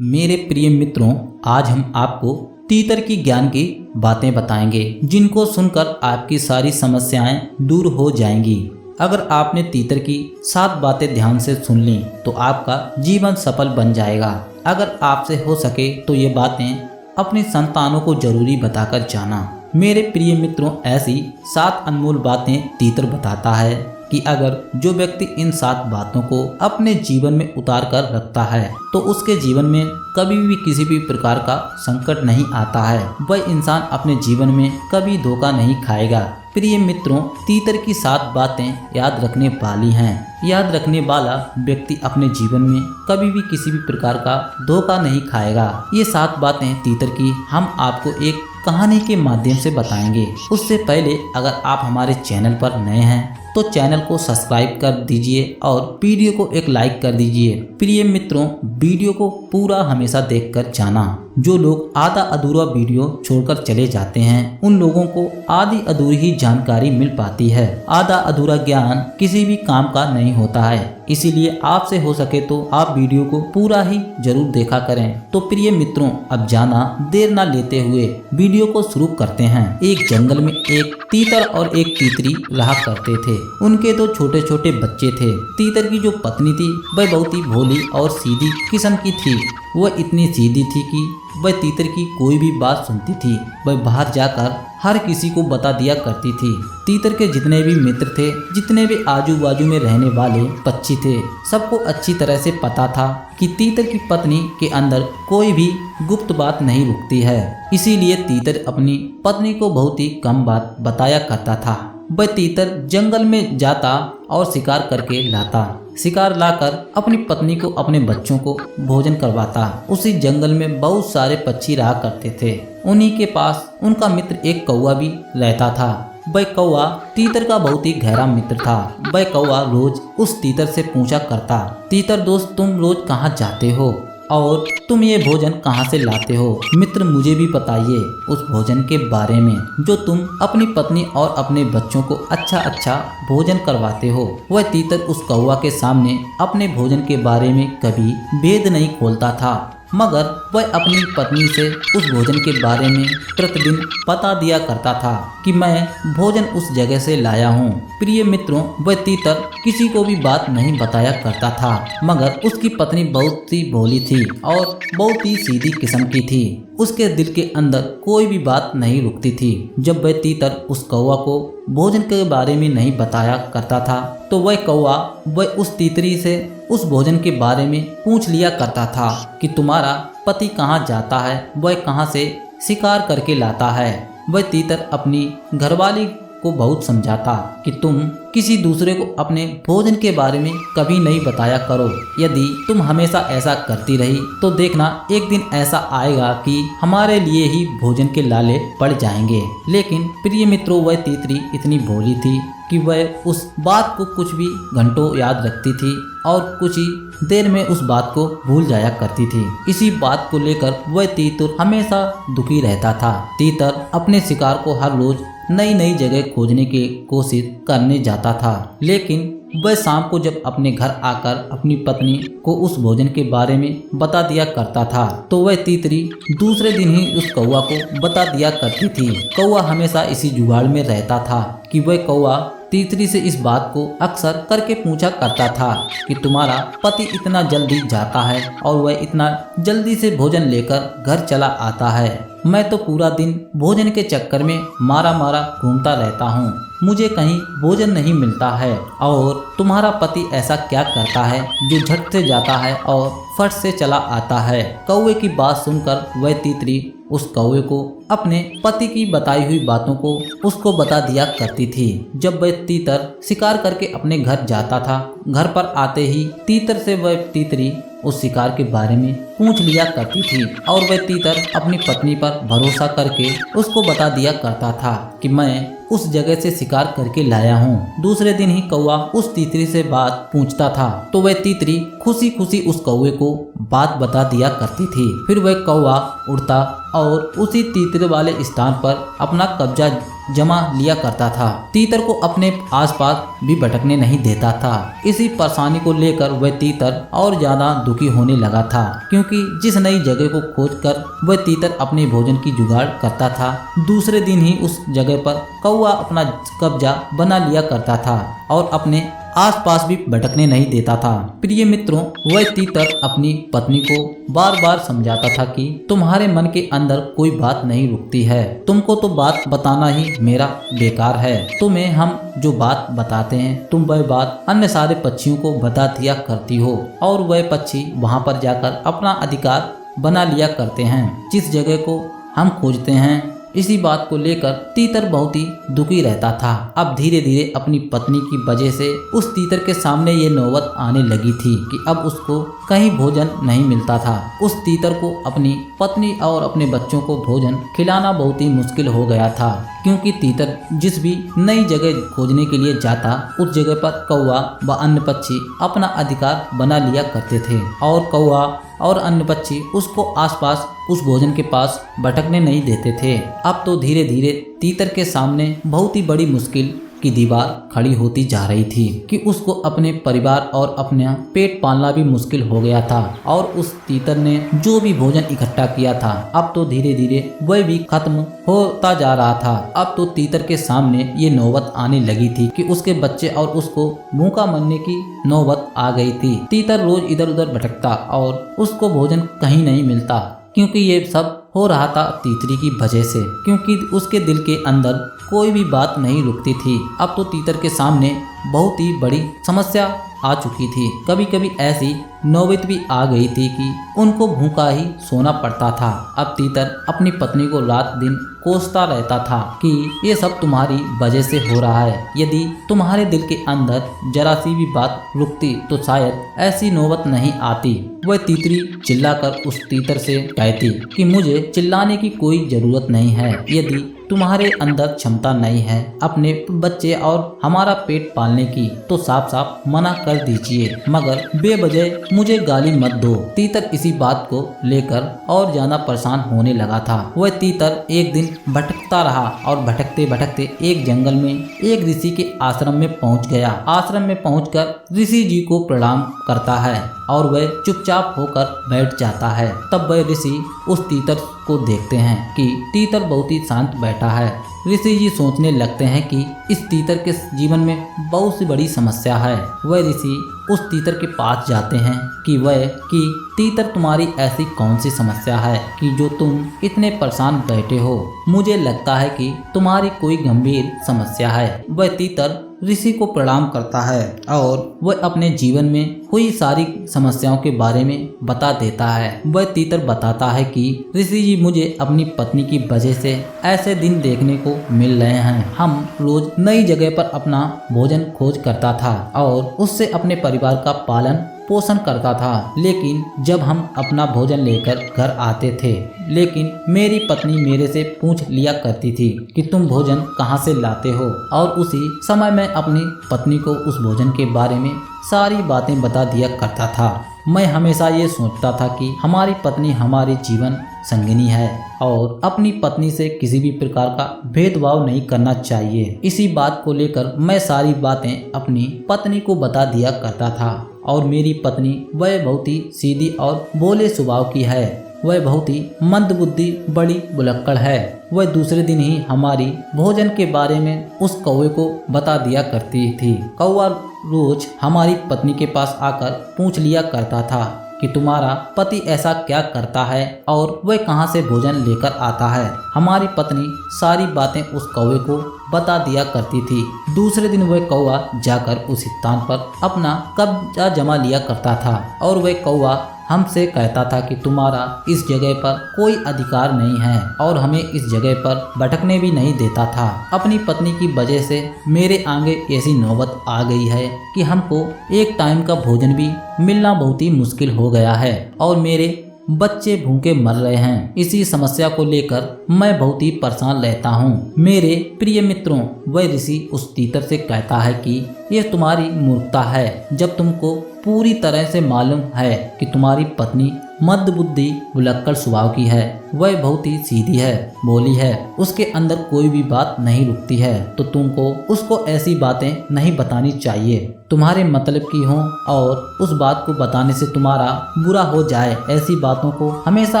मेरे प्रिय मित्रों, आज हम आपको तीतर की ज्ञान की बातें बताएंगे जिनको सुनकर आपकी सारी समस्याएं दूर हो जाएंगी। अगर आपने तीतर की 7 बातें ध्यान से सुन ली तो आपका जीवन सफल बन जाएगा। अगर आपसे हो सके तो ये बातें अपनी संतानों को जरूरी बताकर जाना। मेरे प्रिय मित्रों, ऐसी 7 अनमोल बातें तीतर बताता है कि अगर जो व्यक्ति इन 7 बातों को अपने जीवन में उतार कर रखता है तो उसके जीवन में कभी भी किसी भी प्रकार का संकट नहीं आता है। वह इंसान अपने जीवन में कभी धोखा नहीं खाएगा। प्रिय मित्रों, तीतर की 7 बातें याद रखने वाली हैं। याद रखने वाला व्यक्ति अपने जीवन में कभी भी किसी भी प्रकार का धोखा नहीं खाएगा। ये 7 बातें तीतर की हम आपको एक कहानी के माध्यम से बताएंगे। उससे पहले अगर आप हमारे चैनल पर नए हैं तो चैनल को सब्सक्राइब कर दीजिए और वीडियो को एक लाइक कर दीजिए। प्रिय मित्रों, वीडियो को पूरा हमेशा देखकर जाना। जो लोग आधा अधूरा वीडियो छोड़कर चले जाते हैं उन लोगों को आधी अधूरी ही जानकारी मिल पाती है। आधा अधूरा ज्ञान किसी भी काम का नहीं होता है, इसीलिए आपसे हो सके तो आप वीडियो को पूरा ही जरूर देखा करें। तो प्रिय मित्रों, अब जाना देर ना लेते हुए वीडियो को शुरू करते हैं। एक जंगल में एक तीतर और एक तीतरी रहा करते थे। उनके 2 छोटे छोटे बच्चे थे। तीतर की जो पत्नी थी वह बहुत ही भोली और सीधी किस्म की थी। वह इतनी सीधी थी कि वह तीतर की कोई भी बात सुनती थी। वह बाहर जाकर हर किसी को बता दिया करती थी। तीतर के जितने भी मित्र थे, जितने भी आजू बाजू में रहने वाले पक्षी थे, सबको अच्छी तरह से पता था कि तीतर की पत्नी के अंदर कोई भी गुप्त बात नहीं रुकती है। इसीलिए तीतर अपनी पत्नी को बहुत ही कम बात बताया करता था। वह तीतर जंगल में जाता और शिकार करके लाता। शिकार लाकर अपनी पत्नी को अपने बच्चों को भोजन करवाता। उसी जंगल में बहुत सारे पक्षी रहा करते थे। उन्हीं के पास उनका मित्र एक कौवा भी रहता था। वह कौवा तीतर का बहुत ही गहरा मित्र था। वह कौवा रोज उस तीतर से पूछा करता, तीतर दोस्त, तुम रोज कहाँ जाते हो और तुम ये भोजन कहाँ से लाते हो? मित्र, मुझे भी बताइए उस भोजन के बारे में जो तुम अपनी पत्नी और अपने बच्चों को अच्छा भोजन करवाते हो। वह तीतर उस कौवा के सामने अपने भोजन के बारे में कभी भेद नहीं खोलता था, मगर वह अपनी पत्नी से उस भोजन के बारे में प्रतिदिन बता दिया करता था कि मैं भोजन उस जगह से लाया हूँ। प्रिय मित्रों, वह तीतर किसी को भी बात नहीं बताया करता था, मगर उसकी पत्नी बहुत ही भोली थी और बहुत ही सीधी किस्म की थी। उसके दिल के अंदर कोई भी बात नहीं रुकती थी। जब वह तीतर उस कौवा को भोजन के बारे में नहीं बताया करता था तो वह उस तीतरी से उस भोजन के बारे में पूछ लिया करता था कि तुम्हारा पति कहाँ जाता है, वह कहाँ से शिकार करके लाता है। वह तीतर अपनी घरवाली को बहुत समझाता कि तुम किसी दूसरे को अपने भोजन के बारे में कभी नहीं बताया करो। यदि तुम हमेशा ऐसा करती रही तो देखना एक दिन ऐसा आएगा कि हमारे लिए ही भोजन के लाले पड़ जाएंगे। लेकिन प्रिय मित्रों, वह तीतरी इतनी भोली थी कि वह उस बात को कुछ भी घंटों याद रखती थी और कुछ ही देर में उस बात को भूल जाया करती थी। इसी बात को लेकर वह तीतर हमेशा दुखी रहता था। तीतर अपने शिकार को हर रोज नई नई जगह खोजने की कोशिश करने जाता था, लेकिन वह शाम को जब अपने घर आकर अपनी पत्नी को उस भोजन के बारे में बता दिया करता था तो वह तीतरी दूसरे दिन ही उस कौवा को बता दिया करती थी। कौवा हमेशा इसी जुगाड़ में रहता था कि वह कौवा तीतरी से इस बात को अक्सर करके पूछा करता था कि तुम्हारा पति इतना जल्दी जाता है और वह इतना जल्दी से भोजन लेकर घर चला आता है। मैं तो पूरा दिन भोजन के चक्कर में मारा घूमता रहता हूँ, मुझे कहीं भोजन नहीं मिलता है। और तुम्हारा पति ऐसा क्या करता है जो झट से जाता है और फट से चला आता है? कौवे की बात सुनकर वह तीतरी उस कौवे को अपने पति की बताई हुई बातों को उसको बता दिया करती थी। जब वह तीतर शिकार करके अपने घर जाता था, घर पर आते ही तीतर से वह तीतरी उस शिकार के बारे में पूछ लिया करती थी और वह तीतर अपनी पत्नी पर भरोसा करके उसको बता दिया करता था कि मैं उस जगह से शिकार करके लाया हूँ। दूसरे दिन ही कौवा उस तीतरी से बात पूछता था तो वह तीतरी खुशी खुशी उस कौवे को बात बता दिया करती थी। फिर वह कौवा उड़ता और उसी तीतर वाले स्थान पर अपना कब्जा जमा लिया करता था। तीतर को अपने आसपास भी भटकने नहीं देता था। इसी परेशानी को लेकर वह तीतर और ज्यादा दुखी होने लगा था, क्योंकि जिस नई जगह को खोजकर वह तीतर अपने भोजन की जुगाड़ करता था, दूसरे दिन ही उस जगह पर कौवा अपना कब्जा बना लिया करता था और अपने आसपास भी भटकने नहीं देता था। प्रिय मित्रों, वह तीतर अपनी पत्नी को बार बार समझाता था कि तुम्हारे मन के अंदर कोई बात नहीं रुकती है, तुमको तो बात बताना ही मेरा बेकार है। तुम्हें हम जो बात बताते हैं तुम वह बात अन्य सारे पक्षियों को बता दिया करती हो, और वह पक्षी वहां पर जाकर अपना अधिकार बना लिया करते हैं जिस जगह को हम खोजते हैं। इसी बात को लेकर तीतर बहुत ही दुखी रहता था। अब धीरे धीरे अपनी पत्नी की वजह से उस तीतर के सामने ये नौबत आने लगी थी कि अब उसको कहीं भोजन नहीं मिलता था। उस तीतर को अपनी पत्नी और अपने बच्चों को भोजन खिलाना बहुत ही मुश्किल हो गया था, क्योंकि तीतर जिस भी नई जगह खोजने के लिए जाता उस जगह पर कौवा व अन्य पक्षी अपना अधिकार बना लिया करते थे, और कौवा और अन्य पक्षी उसको आसपास उस भोजन के पास भटकने नहीं देते थे। अब तो धीरे धीरे तीतर के सामने बहुत ही बड़ी मुश्किल की दीवार खड़ी होती जा रही थी कि उसको अपने परिवार और अपना पेट पालना भी मुश्किल हो गया था, और उस तीतर ने जो भी भोजन इकट्ठा किया था अब तो धीरे धीरे वह भी खत्म होता जा रहा था। अब तो तीतर के सामने ये नौबत आने लगी थी कि उसके बच्चे और उसको भूखा मरने की नौबत आ गई थी। तीतर रोज इधर उधर भटकता और उसको भोजन कहीं नहीं मिलता, क्योंकि ये सब हो रहा था तीतरी की वजह से, क्योंकि उसके दिल के अंदर कोई भी बात नहीं रुकती थी। अब तो तीतर के सामने बहुत ही बड़ी समस्या आ चुकी थी। कभी कभी ऐसी नौबत भी आ गई थी कि उनको भूखा ही सोना पड़ता था। अब तीतर अपनी पत्नी को रात दिन कोसता रहता था कि ये सब तुम्हारी वजह से हो रहा है। यदि तुम्हारे दिल के अंदर जरा सी भी बात रुकती तो शायद ऐसी नौबत नहीं आती। वह तीतरी चिल्लाकर उस तीतर से कहती कि मुझे चिल्लाने की कोई जरूरत नहीं है। यदि तुम्हारे अंदर क्षमता नहीं है अपने बच्चे और हमारा पेट पालने की तो साफ साफ मना कर दीजिए, मगर बेवजह मुझे गाली मत दो। तीतर इसी बात को लेकर और ज्यादा परेशान होने लगा था। वह तीतर एक दिन भटकता रहा और भटकते भटकते एक जंगल में एक ऋषि के आश्रम में पहुंच गया। आश्रम में पहुंचकर ऋषि जी को प्रणाम करता है और वह चुपचाप होकर बैठ जाता है। तब वह ऋषि उस तीतर को देखते हैं कि तीतर बहुत ही शांत बैठा है। ऋषि जी सोचने लगते हैं कि इस तीतर के जीवन में बहुत सी बड़ी समस्या है। वह ऋषि उस तीतर के पास जाते हैं कि तीतर तुम्हारी ऐसी कौन सी समस्या है कि जो तुम इतने परेशान बैठे हो। मुझे लगता है कि तुम्हारी कोई गंभीर समस्या है। वह तीतर ऋषि को प्रणाम करता है और वह अपने जीवन में हुई सारी समस्याओं के बारे में बता देता है। वह तीतर बताता है कि ऋषि जी मुझे अपनी पत्नी की वजह से ऐसे दिन देखने को मिल रहे हैं। हम रोज नई जगह पर अपना भोजन खोज करता था और उससे अपने परिवार का पालन पोषण करता था, लेकिन जब हम अपना भोजन लेकर घर आते थे, लेकिन मेरी पत्नी मेरे से पूछ लिया करती थी कि तुम भोजन कहाँ से लाते हो, और उसी समय मैं अपनी पत्नी को उस भोजन के बारे में सारी बातें बता दिया करता था। मैं हमेशा ये सोचता था कि हमारी पत्नी हमारे जीवन संगिनी है और अपनी पत्नी से किसी भी प्रकार का भेदभाव नहीं करना चाहिए। इसी बात को लेकर मैं सारी बातें अपनी पत्नी को बता दिया करता था, और मेरी पत्नी वह बहुत ही सीधी और भोले स्वभाव की है। वह बहुत ही मंद बुद्धि बड़ी बुलक्कड़ है। वह दूसरे दिन ही हमारी भोजन के बारे में उस कौवे को बता दिया करती थी। कौवा रोज हमारी पत्नी के पास आकर पूछ लिया करता था कि तुम्हारा पति ऐसा क्या करता है और वह कहाँ से भोजन लेकर आता है। हमारी पत्नी सारी बातें उस कौवे को बता दिया करती थी। दूसरे दिन वह कौवा जाकर उस स्थान पर अपना कब्जा जमा लिया करता था और वह कौवा हमसे कहता था कि तुम्हारा इस जगह पर कोई अधिकार नहीं है और हमें इस जगह पर भटकने भी नहीं देता था। अपनी पत्नी की वजह से मेरे आगे ऐसी नौबत आ गई है कि हमको एक टाइम का भोजन भी मिलना बहुत ही मुश्किल हो गया है और मेरे बच्चे भूखे मर रहे हैं। इसी समस्या को लेकर मैं बहुत ही परेशान रहता हूँ। मेरे प्रिय मित्रों, वह ऋषि उस तीतर से कहता है कि यह तुम्हारी मूर्खता है, जब तुमको पूरी तरह से मालूम है कि तुम्हारी पत्नी मंद बुद्धि भुलक्कड़ स्वभाव की है। वह बहुत ही सीधी है, बोली है, उसके अंदर कोई भी बात नहीं रुकती है, तो तुमको उसको ऐसी बातें नहीं बतानी चाहिए तुम्हारे मतलब की हो और उस बात को बताने से तुम्हारा बुरा हो जाए। ऐसी बातों को हमेशा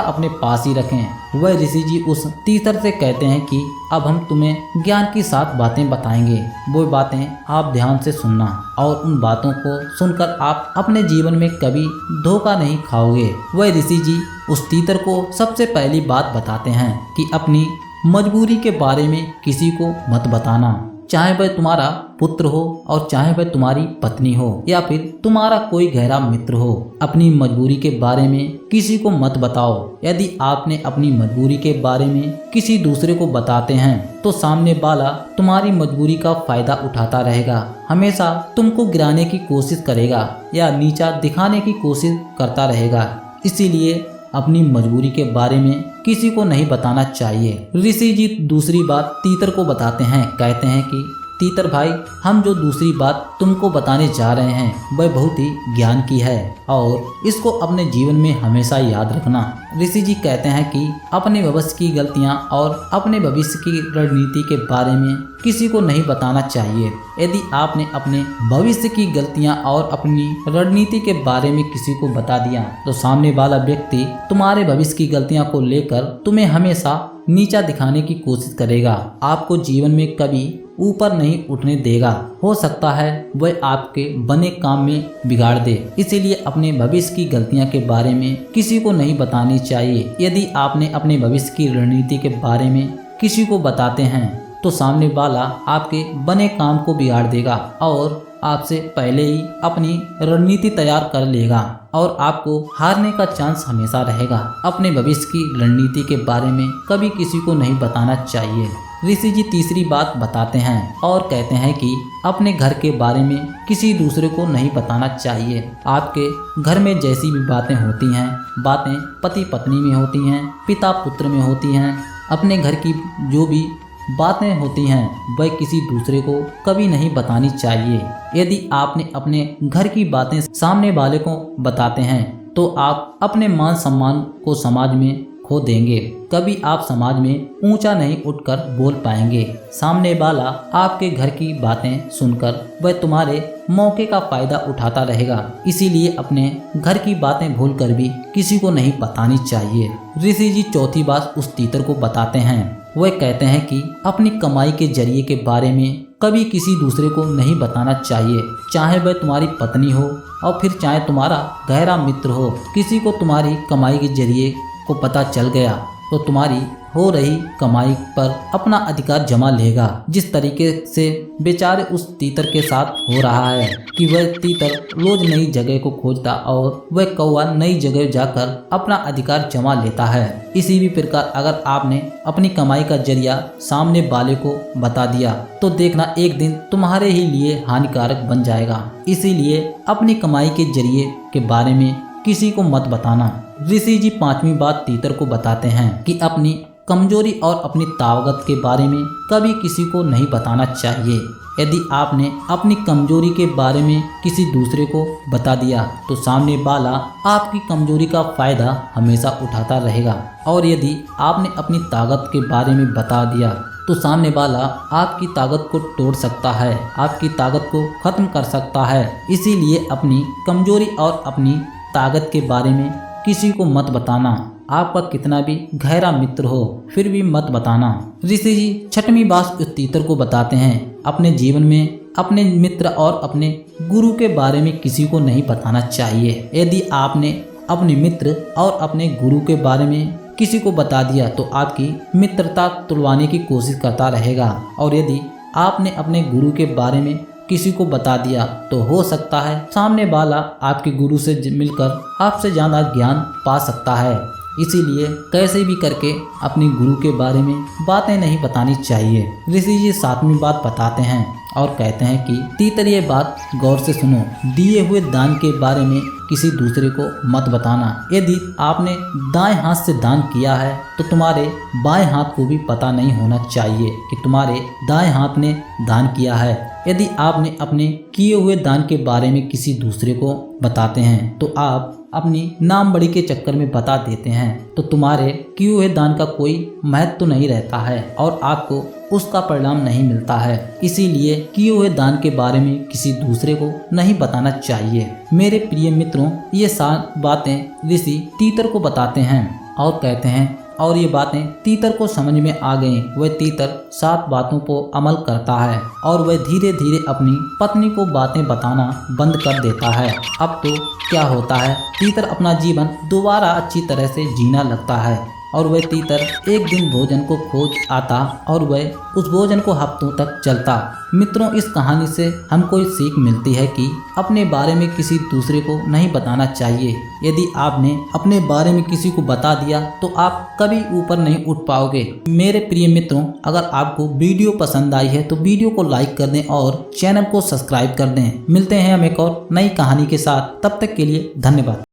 अपने पास ही रखें। वह ऋषि जी उस तीतर से कहते हैं कि अब हम तुम्हें ज्ञान की 7 बातें बताएंगे। वो बातें आप ध्यान से सुनना और उन बातों को सुनकर आप अपने जीवन में कभी धोखा नहीं खाओगे। वह ऋषि जी उस तीतर को सबसे पहली बात बताते हैं कि अपनी मजबूरी के बारे में किसी को मत बताना, चाहे वह तुम्हारा पुत्र हो और चाहे वह तुम्हारी पत्नी हो या फिर तुम्हारा कोई गहरा मित्र हो। अपनी मजबूरी के बारे में किसी को मत बताओ। यदि आपने अपनी मजबूरी के बारे में किसी दूसरे को बताते हैं तो सामने वाला तुम्हारी मजबूरी का फायदा उठाता रहेगा, हमेशा तुमको गिराने की कोशिश करेगा या नीचा दिखाने की कोशिश करता रहेगा। इसीलिए अपनी मजबूरी के बारे में किसी को नहीं बताना चाहिए। ऋषि जी दूसरी बात तीतर को बताते हैं, कहते हैं कि तीतर भाई, हम जो दूसरी बात तुमको बताने जा रहे हैं वह बहुत ही ज्ञान की है और इसको अपने जीवन में हमेशा याद रखना। ऋषि जी कहते हैं कि अपने भविष्य की गलतियां और अपने भविष्य की रणनीति के बारे में किसी को नहीं बताना चाहिए। यदि आपने अपने भविष्य की गलतियां और अपनी रणनीति के बारे में किसी को बता दिया तो सामने वाला व्यक्ति तुम्हारे भविष्य की गलतियां को लेकर तुम्हें हमेशा नीचा दिखाने की कोशिश करेगा, आपको जीवन में कभी ऊपर नहीं उठने देगा। हो सकता है वह आपके बने काम में बिगाड़ दे। इसीलिए अपने भविष्य की गलतियां के बारे में किसी को नहीं बतानी चाहिए। यदि आपने अपने भविष्य की रणनीति के बारे में किसी को बताते हैं तो सामने वाला आपके बने काम को बिगाड़ देगा और आपसे पहले ही अपनी रणनीति तैयार कर लेगा और आपको हारने का चांस हमेशा रहेगा। अपने भविष्य की रणनीति के बारे में कभी किसी को नहीं बताना चाहिए। ऋषि जी तीसरी बात बताते हैं और कहते हैं कि अपने घर के बारे में किसी दूसरे को नहीं बताना चाहिए। आपके घर में जैसी भी बातें होती हैं, बातें पति पत्नी में होती हैं, पिता पुत्र में होती हैं, अपने घर की जो भी बातें होती हैं वह किसी दूसरे को कभी नहीं बतानी चाहिए। यदि आपने अपने घर की बातें सामने वाले को बताते हैं तो आप अपने मान सम्मान को समाज में खो देंगे। कभी आप समाज में ऊंचा नहीं उठकर बोल पाएंगे। सामने वाला आपके घर की बातें सुनकर वह तुम्हारे मौके का फायदा उठाता रहेगा। इसीलिए अपने घर की बातें भूलकर भी किसी को नहीं बतानी चाहिए। ऋषि जी चौथी बात उस तीतर को बताते हैं। वह कहते हैं कि अपनी कमाई के जरिए के बारे में कभी किसी दूसरे को नहीं बताना चाहिए, चाहे वह तुम्हारी पत्नी हो और फिर चाहे तुम्हारा गहरा मित्र हो। किसी को तुम्हारी कमाई के जरिए को पता चल गया तो तुम्हारी हो रही कमाई पर अपना अधिकार जमा लेगा। जिस तरीके से बेचारे उस तीतर के साथ हो रहा है कि वह तीतर रोज नई जगह को खोजता और वह कौवा नई जगह जाकर अपना अधिकार जमा लेता है। इसी भी प्रकार अगर आपने अपनी कमाई का जरिया सामने वाले को बता दिया तो देखना एक दिन तुम्हारे ही लिए हानिकारक बन जाएगा। इसीलिए अपनी कमाई के जरिए के बारे में किसी को मत बताना। ऋषि जी पांचवी बात तीतर को बताते हैं कि अपनी कमजोरी और अपनी ताकत के बारे में कभी किसी को नहीं बताना चाहिए। यदि आपने अपनी कमजोरी के बारे में किसी दूसरे को बता दिया तो सामने वाला आपकी कमजोरी का फायदा हमेशा उठाता रहेगा और यदि आपने अपनी ताकत के बारे में बता दिया तो सामने वाला आपकी ताकत को तोड़ सकता है, आपकी ताकत को खत्म कर सकता है। इसीलिए अपनी कमजोरी और अपनी ताकत के बारे में किसी को मत बताना। आपका कितना भी गहरा मित्र हो फिर भी मत बताना। ऋषि जी छठवीं बात उस तीतर को बताते हैं अपने जीवन में अपने मित्र और अपने गुरु के बारे में किसी को नहीं बताना चाहिए। यदि आपने अपने मित्र और अपने गुरु के बारे में किसी को बता दिया तो आपकी मित्रता तोड़वाने की कोशिश करता रहेगा और यदि आपने अपने गुरु के बारे में किसी को बता दिया तो हो सकता है सामने वाला आपके गुरु से मिलकर आपसे ज़्यादा ज्ञान पा सकता है। इसीलिए कैसे भी करके अपने गुरु के बारे में बातें नहीं बतानी चाहिए। ऋषि जी सातवीं बात बताते हैं और कहते हैं कि तीतर ये बात गौर से सुनो, दिए हुए दान के बारे में किसी दूसरे को मत बताना। यदि आपने दाएं हाथ से दान किया है तो तुम्हारे बाएं हाथ को भी पता नहीं होना चाहिए कि तुम्हारे दाएं हाथ ने दान किया है। यदि आपने अपने किए हुए दान के बारे में किसी दूसरे को बताते हैं तो आप अपनी नाम बड़ी के चक्कर में बता देते हैं तो तुम्हारे किए हुए दान का कोई महत्व तो नहीं रहता है और आपको उसका परिणाम नहीं मिलता है। इसीलिए किए हुए दान के बारे में किसी दूसरे को नहीं बताना चाहिए। मेरे प्रिय मित्रों, ये 7 बातें ऋषि तीतर को बताते हैं और कहते हैं और ये बातें तीतर को समझ में आ गई। वह तीतर 7 बातों को अमल करता है और वह धीरे धीरे अपनी पत्नी को बातें बताना बंद कर देता है। अब तो क्या होता है, तीतर अपना जीवन दोबारा अच्छी तरह से जीना लगता है और वह तीतर एक दिन भोजन को खोज आता और वह उस भोजन को हफ्तों तक चलता। मित्रों, इस कहानी से हमको एक सीख मिलती है कि अपने बारे में किसी दूसरे को नहीं बताना चाहिए। यदि आपने अपने बारे में किसी को बता दिया तो आप कभी ऊपर नहीं उठ पाओगे। मेरे प्रिय मित्रों, अगर आपको वीडियो पसंद आई है तो वीडियो को लाइक कर दें और चैनल को सब्सक्राइब कर दें। मिलते हैं हम एक और नई कहानी के साथ, तब तक के लिए धन्यवाद।